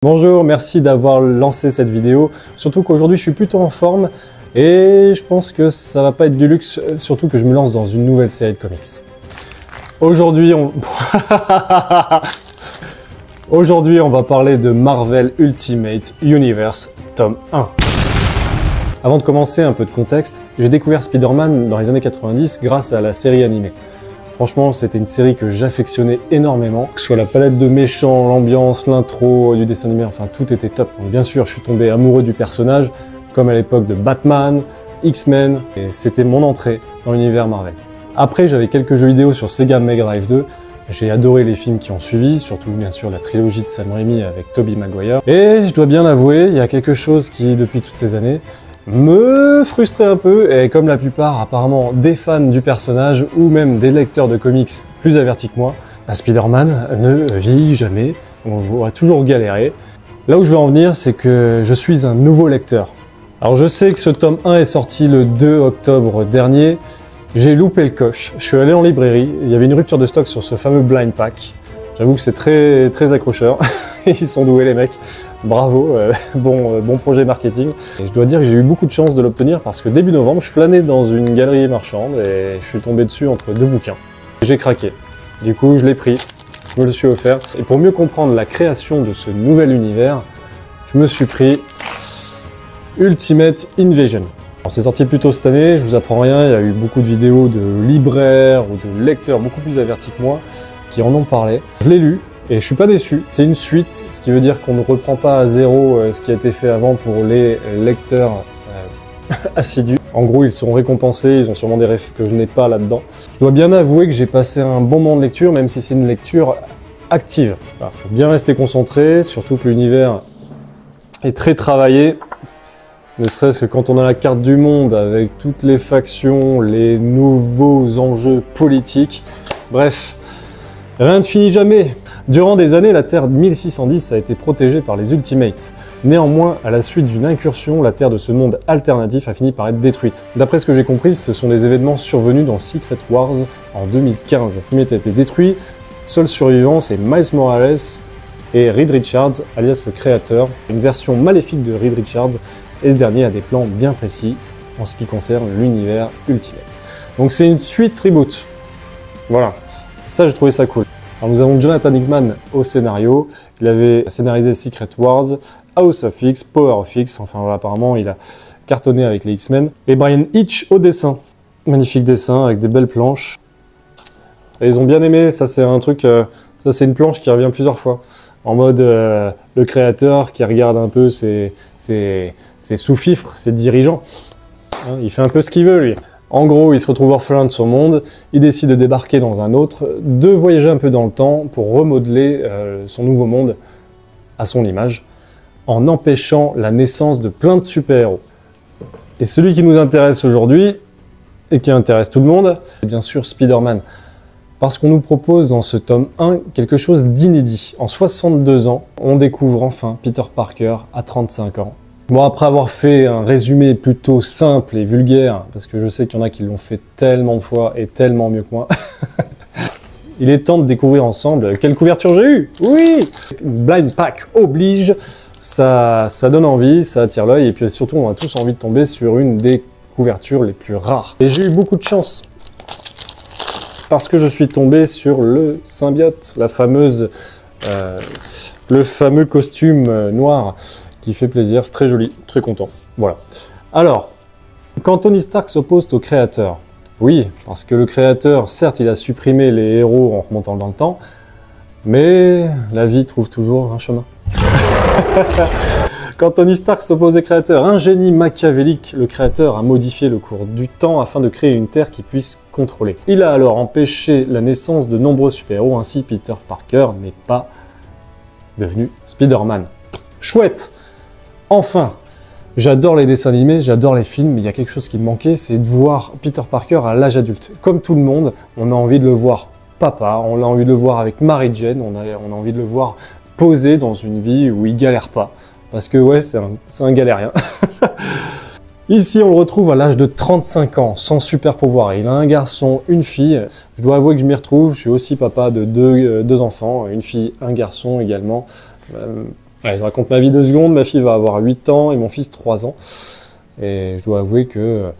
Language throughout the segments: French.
Bonjour, merci d'avoir lancé cette vidéo, surtout qu'aujourd'hui je suis plutôt en forme et je pense que ça va pas être du luxe, surtout que je me lance dans une nouvelle série de comics. Aujourd'hui on va parler de Marvel Ultimate Universe tome 1. Avant de commencer, un peu de contexte, j'ai découvert Spider-Man dans les années 90 grâce à la série animée. Franchement, c'était une série que j'affectionnais énormément, que ce soit la palette de méchants, l'ambiance, l'intro du dessin animé, enfin tout était top. Donc bien sûr, je suis tombé amoureux du personnage, comme à l'époque de Batman, X-Men, et c'était mon entrée dans l'univers Marvel. Après, j'avais quelques jeux vidéo sur Sega Mega Drive 2, j'ai adoré les films qui ont suivi, surtout bien sûr la trilogie de Sam Raimi avec Tobey Maguire. Et je dois bien l'avouer, il y a quelque chose qui, depuis toutes ces années, me frustrait un peu, et comme la plupart apparemment des fans du personnage ou même des lecteurs de comics plus avertis que moi, Spider-Man ne vieillit jamais, on va toujours galérer. Là où je veux en venir, c'est que je suis un nouveau lecteur. Alors je sais que ce tome 1 est sorti le 2 octobre dernier, j'ai loupé le coche, je suis allé en librairie, il y avait une rupture de stock sur ce fameux blind pack. J'avoue que c'est très accrocheur, ils sont doués les mecs. Bravo, bon projet marketing. Et je dois dire que j'ai eu beaucoup de chance de l'obtenir parce que début novembre, je flânais dans une galerie marchande et je suis tombé dessus entre deux bouquins. J'ai craqué. Du coup, je l'ai pris, je me le suis offert. Et pour mieux comprendre la création de ce nouvel univers, je me suis pris Ultimate Invasion. C'est sorti plus tôt cette année, je vous apprends rien, il y a eu beaucoup de vidéos de libraires ou de lecteurs beaucoup plus avertis que moi qui en ont parlé. Je l'ai lu. Et je suis pas déçu, c'est une suite, ce qui veut dire qu'on ne reprend pas à zéro ce qui a été fait avant pour les lecteurs assidus. En gros, ils sont récompensés, ils ont sûrement des refs que je n'ai pas là-dedans. Je dois bien avouer que j'ai passé un bon moment de lecture, même si c'est une lecture active. Il faut bien rester concentré, surtout que l'univers est très travaillé. Ne serait-ce que quand on a la carte du monde avec toutes les factions, les nouveaux enjeux politiques. Bref, rien ne finit jamais. Durant des années, la Terre 1610 a été protégée par les Ultimates. Néanmoins, à la suite d'une incursion, la Terre de ce monde alternatif a fini par être détruite. D'après ce que j'ai compris, ce sont des événements survenus dans Secret Wars en 2015. L'Ultimate a été détruit, seul survivant c'est Miles Morales et Reed Richards, alias le créateur, une version maléfique de Reed Richards, et ce dernier a des plans bien précis en ce qui concerne l'univers Ultimate. Donc c'est une suite reboot. Voilà, ça j'ai trouvé ça cool. Alors nous avons Jonathan Hickman au scénario, il avait scénarisé Secret Wars, House of X, Power of X, enfin voilà, apparemment il a cartonné avec les X-Men. Et Brian Hitch au dessin, magnifique dessin avec des belles planches. Et ils ont bien aimé, ça c'est un truc, ça c'est une planche qui revient plusieurs fois. En mode le créateur qui regarde un peu ses sous-fifres, ses dirigeants. Hein, il fait un peu ce qu'il veut lui. En gros, il se retrouve orphelin de son monde, il décide de débarquer dans un autre, de voyager un peu dans le temps pour remodeler son nouveau monde à son image, en empêchant la naissance de plein de super-héros. Et celui qui nous intéresse aujourd'hui, et qui intéresse tout le monde, c'est bien sûr Spider-Man. Parce qu'on nous propose dans ce tome 1 quelque chose d'inédit. En 62 ans, on découvre enfin Peter Parker à 35 ans. Bon, après avoir fait un résumé plutôt simple et vulgaire, parce que je sais qu'il y en a qui l'ont fait tellement de fois et tellement mieux que moi, il est temps de découvrir ensemble quelle couverture j'ai eue. Oui, Blind Pack oblige, ça donne envie, ça attire l'œil, et puis surtout on a tous envie de tomber sur une des couvertures les plus rares. Et j'ai eu beaucoup de chance, parce que je suis tombé sur le symbiote, la fameuse, le fameux costume noir, qui fait plaisir, très joli, très content. Voilà. Alors, quand Tony Stark s'oppose au créateur, oui, parce que le créateur, certes, il a supprimé les héros en remontant dans le temps, mais la vie trouve toujours un chemin. Quand Tony Stark s'oppose au créateur, un génie machiavélique, le créateur a modifié le cours du temps afin de créer une Terre qui puisse contrôler. Il a alors empêché la naissance de nombreux super-héros, ainsi Peter Parker n'est pas devenu Spider-Man. Chouette! Enfin, j'adore les dessins animés, j'adore les films, mais il y a quelque chose qui me manquait, c'est de voir Peter Parker à l'âge adulte. Comme tout le monde, on a envie de le voir papa, on a envie de le voir avec Mary Jane, on a envie de le voir posé dans une vie où il galère pas. Parce que ouais, c'est un galérien. Ici, on le retrouve à l'âge de 35 ans, sans super pouvoir. Il a un garçon, une fille. Je dois avouer que je m'y retrouve, je suis aussi papa de deux enfants, une fille, un garçon également. Ouais, je raconte ma vie 2 secondes, ma fille va avoir 8 ans et mon fils 3 ans. Et je dois avouer que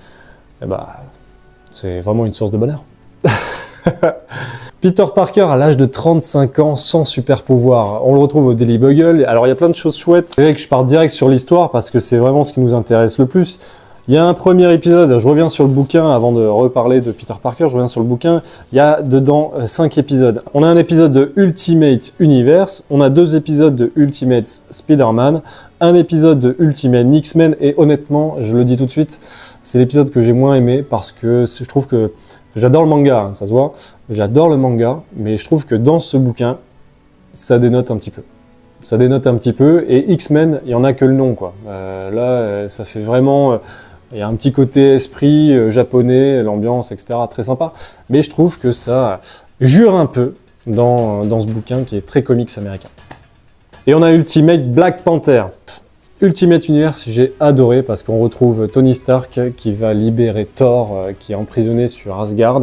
c'est vraiment une source de bonheur. Peter Parker à l'âge de 35 ans sans super pouvoir. On le retrouve au Daily Bugle. Alors il y a plein de choses chouettes. C'est vrai que je pars direct sur l'histoire parce que c'est vraiment ce qui nous intéresse le plus. Il y a un premier épisode, je reviens sur le bouquin avant de reparler de Peter Parker, je reviens sur le bouquin. Il y a dedans 5 épisodes. On a un épisode de Ultimate Universe, on a 2 épisodes de Ultimate Spider-Man, un épisode de Ultimate X-Men et honnêtement, je le dis tout de suite, c'est l'épisode que j'ai moins aimé parce que je trouve que j'adore le manga, hein, ça se voit, j'adore le manga, mais je trouve que dans ce bouquin, ça dénote un petit peu. Ça dénote un petit peu et X-Men, il y en a que le nom quoi. Là, ça fait vraiment... il y a un petit côté esprit japonais, l'ambiance, etc. très sympa. Mais je trouve que ça jure un peu dans ce bouquin qui est très comics américain. Et on a Ultimate Black Panther. Ultimate Universe, j'ai adoré parce qu'on retrouve Tony Stark qui va libérer Thor qui est emprisonné sur Asgard.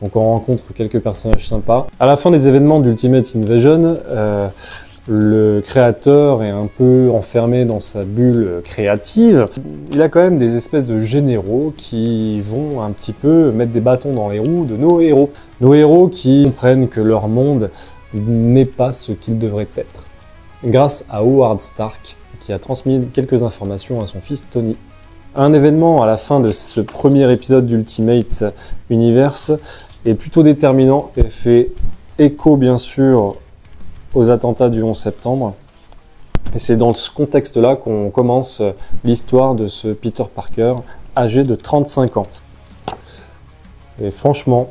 Donc on rencontre quelques personnages sympas. À la fin des événements d'Ultimate Invasion, le créateur est un peu enfermé dans sa bulle créative. Il a quand même des espèces de généraux qui vont un petit peu mettre des bâtons dans les roues de nos héros. Nos héros qui comprennent que leur monde n'est pas ce qu'il devrait être. Grâce à Howard Stark, qui a transmis quelques informations à son fils Tony. Un événement à la fin de ce premier épisode d'Ultimate Universe est plutôt déterminant et fait écho bien sûr aux attentats du 11 septembre. Et c'est dans ce contexte-là qu'on commence l'histoire de ce Peter Parker, âgé de 35 ans. Et franchement,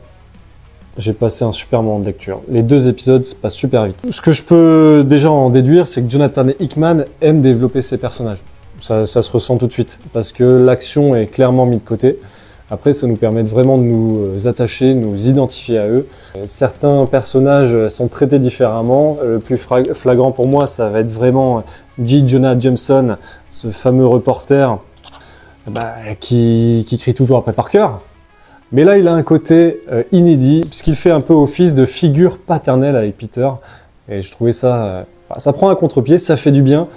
j'ai passé un super moment de lecture. Les 2 épisodes se passent super vite. Ce que je peux déjà en déduire, c'est que Jonathan Hickman aime développer ses personnages. Ça se ressent tout de suite, parce que l'action est clairement mise de côté. Après, ça nous permet vraiment de nous attacher, de nous identifier à eux. Certains personnages sont traités différemment. Le plus flagrant pour moi, ça va être vraiment J. Jonah Jameson, ce fameux reporter qui crie toujours après Parker. Mais là, il a un côté inédit, puisqu'il fait un peu office de figure paternelle avec Peter. Et je trouvais ça... ça prend un contre-pied, ça fait du bien.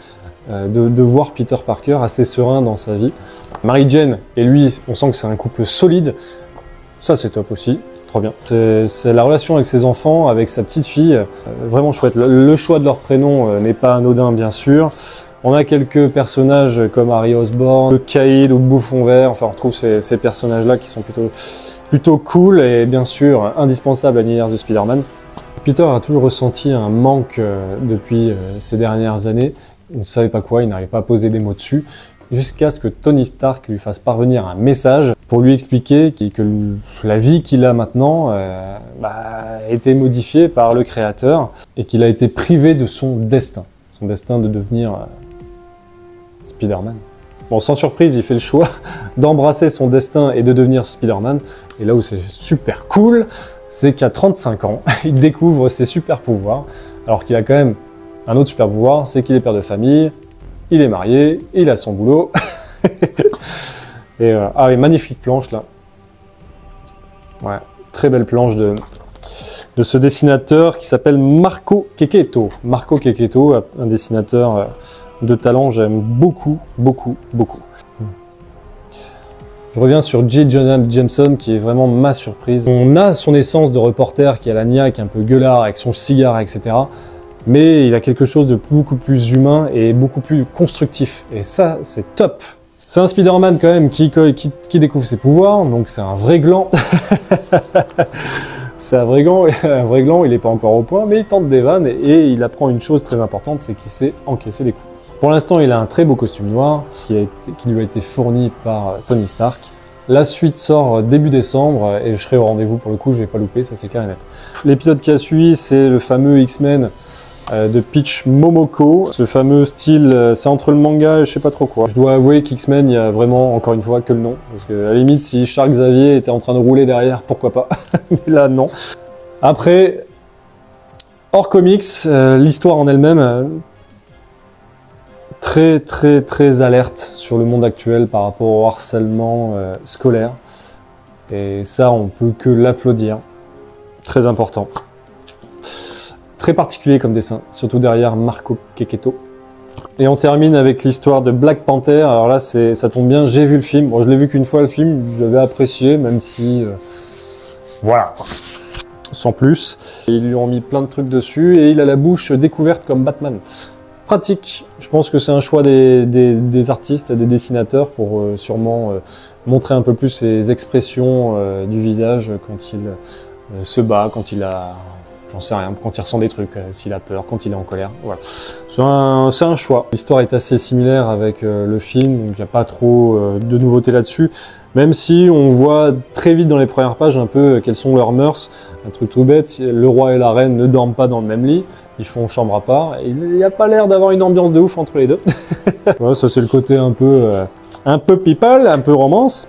De voir Peter Parker assez serein dans sa vie. Mary Jane et lui, on sent que c'est un couple solide. Ça, c'est top aussi. Trop bien. C'est la relation avec ses enfants, avec sa petite fille. Vraiment chouette. Le choix de leur prénom n'est pas anodin, bien sûr. On a quelques personnages comme Harry Osborn, le Caïd ou le Bouffon Vert. Enfin, on retrouve ces personnages-là qui sont plutôt cool et bien sûr indispensables à l'univers de Spider-Man. Peter a toujours ressenti un manque depuis ces dernières années. Il ne savait pas quoi, il n'arrivait pas à poser des mots dessus, jusqu'à ce que Tony Stark lui fasse parvenir un message pour lui expliquer que la vie qu'il a maintenant a été modifiée par le créateur et qu'il a été privé de son destin de devenir Spider-Man. Bon, sans surprise, il fait le choix d'embrasser son destin et de devenir Spider-Man. Et là où c'est super cool, c'est qu'à 35 ans, il découvre ses super pouvoirs, alors qu'il a quand même un autre super pouvoir, c'est qu'il est père de famille, il est marié, il a son boulot. Et ah oui, magnifique planche là. Ouais, très belle planche de ce dessinateur qui s'appelle Marco Checchetto. Marco Checchetto, un dessinateur de talent, j'aime beaucoup, beaucoup, beaucoup. Je reviens sur J. Jonah Jameson qui est vraiment ma surprise. On a son essence de reporter qui a la niaque, un peu gueulard avec son cigare, etc. Mais il a quelque chose de beaucoup plus humain et beaucoup plus constructif. Et ça, c'est top. C'est un Spider-Man quand même qui découvre ses pouvoirs, donc c'est un vrai gland. C'est un vrai gland, il n'est pas encore au point, mais il tente des vannes et il apprend une chose très importante, c'est qu'il sait encaisser les coups. Pour l'instant, il a un très beau costume noir qui lui a été fourni par Tony Stark. La suite sort début décembre et je serai au rendez-vous pour le coup, je vais pas louper, ça c'est clair et net. L'épisode qui a suivi, c'est le fameux X-Men de Peach Momoko. Ce fameux style, c'est entre le manga et je sais pas trop quoi. Je dois avouer qu'X-Men, il y a vraiment, encore une fois, que le nom. Parce que, à la limite, si Charles Xavier était en train de rouler derrière, pourquoi pas. Mais là, non. Après, hors comics, l'histoire en elle-même, très alerte sur le monde actuel par rapport au harcèlement scolaire. Et ça, on peut que l'applaudir. Très important. Très particulier comme dessin, surtout derrière Marco Checchetto. Et on termine avec l'histoire de Black Panther. Alors là, ça tombe bien, j'ai vu le film. Bon, je l'ai vu qu'une fois le film, j'avais apprécié, même si... voilà, sans plus. Et ils lui ont mis plein de trucs dessus et il a la bouche découverte comme Batman. Pratique. Je pense que c'est un choix des artistes et des dessinateurs pour sûrement montrer un peu plus ses expressions du visage quand il se bat, quand il a... J'en sais rien, quand il ressent des trucs, s'il a peur, quand il est en colère, voilà. C'est un choix. L'histoire est assez similaire avec le film, donc il n'y a pas trop de nouveautés là-dessus. Même si on voit très vite dans les premières pages un peu quelles sont leurs mœurs. Un truc tout bête, le roi et la reine ne dorment pas dans le même lit, ils font chambre à part. Et il n'y a pas l'air d'avoir une ambiance de ouf entre les deux. Voilà, ça c'est le côté un peu people, un peu romance.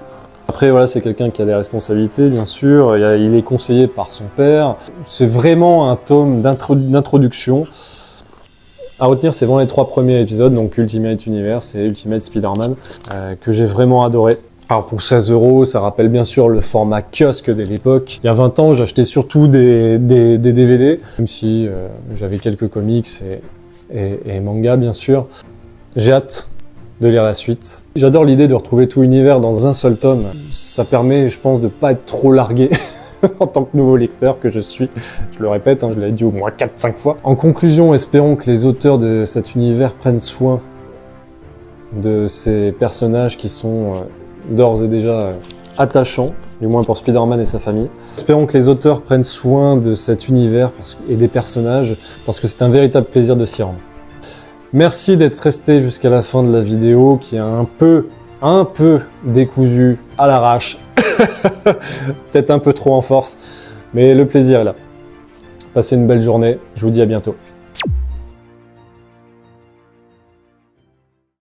Après, voilà, c'est quelqu'un qui a des responsabilités, bien sûr. Il est conseillé par son père. C'est vraiment un tome d'introduction. À retenir, c'est vraiment les 3 premiers épisodes, donc Ultimate Universe et Ultimate Spider-Man, que j'ai vraiment adoré. Alors pour 16 €, ça rappelle bien sûr le format kiosque de l'époque. Il y a 20 ans, j'achetais surtout des DVD, même si j'avais quelques comics et mangas, bien sûr. J'ai hâte de lire la suite. J'adore l'idée de retrouver tout l'univers dans un seul tome. Ça permet, je pense, de pas être trop largué en tant que nouveau lecteur que je suis. Je le répète, hein, je l'ai dit au moins 4-5 fois. En conclusion, espérons que les auteurs de cet univers prennent soin de ces personnages qui sont d'ores et déjà attachants, du moins pour Spider-Man et sa famille. Espérons que les auteurs prennent soin de cet univers et des personnages, parce que c'est un véritable plaisir de s'y rendre. Merci d'être resté jusqu'à la fin de la vidéo, qui est un peu décousu à l'arrache. Peut-être un peu trop en force, mais le plaisir est là. Passez une belle journée, je vous dis à bientôt.